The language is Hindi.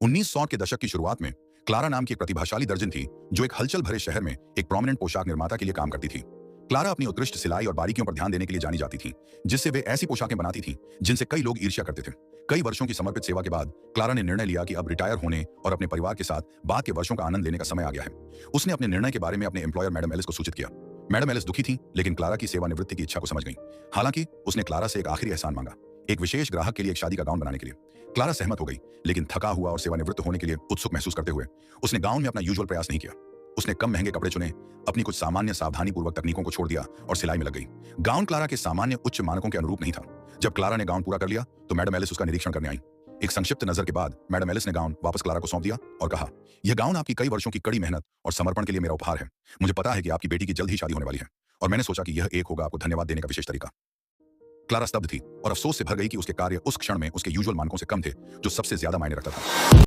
1900 के दशक की शुरुआत में क्लारा नाम की एक प्रतिभाशाली दर्जन थी जो एक हलचल भरे शहर में एक प्रोमिनेंट पोशाक निर्माता के लिए काम करती थी। क्लारा अपनी उत्कृष्ट सिलाई और बारीकियों पर ध्यान देने के लिए जानी जाती थी, जिससे वे ऐसी पोशाकें बनाती थी जिनसे कई लोग ईर्ष्या करते थे। कई वर्षों की समर्पित सेवा के बाद क्लारा ने निर्णय लिया कि अब रिटायर होने और अपने परिवार के साथ बाद के वर्षों का आनंद लेने का समय आ गया है। उसने अपने निर्णय के बारे में अपने एम्प्लॉयर मैडम एलिस को सूचित किया। मैडम एलिस दुखी थी, लेकिन क्लारा की सेवानिवृत्ति की इच्छा को समझ गई। हालांकि उसने क्लारा से एक आखिरी एहसान मांगा, एक विशेष ग्राहक के लिए एक शादी का गाउन बनाने के लिए। क्लारा सहमत हो गई, लेकिन थका हुआ और सेवानिवृत्त होने के लिए उत्सुक महसूस करते हुए उसने गाउन में अपना यूजुअल प्रयास नहीं किया। उसने कम महंगे कपड़े चुने, अपनी कुछ सामान्य सावधानीपूर्वक तकनीकों को छोड़ दिया और सिलाई में लग गई। गाउन क्लारा के सामान्य उच्च मानकों के अनुरूप नहीं था। जब क्लारा ने गाउन पूरा कर लिया तो मैडम एलिस उसका निरीक्षण करने आई। एक संक्षिप्त नजर के बाद मैडम एलिस ने गाउन वापस क्लारा को सौंप दिया और कहा, यह गाउन आपकी कई वर्षों की कड़ी मेहनत और समर्पण के लिए मेरा उपहार है। मुझे पता है कि आपकी बेटी की जल्द ही शादी होने वाली है और मैंने सोचा कि यह एक होगा आपको धन्यवाद देने का विशेष तरीका। क्लारा स्तब्ध थी और अफसोस से भर गई कि उसके कार्य उस क्षण में उसके यूजुअल मानकों से कम थे, जो सबसे ज्यादा मायने रखता था।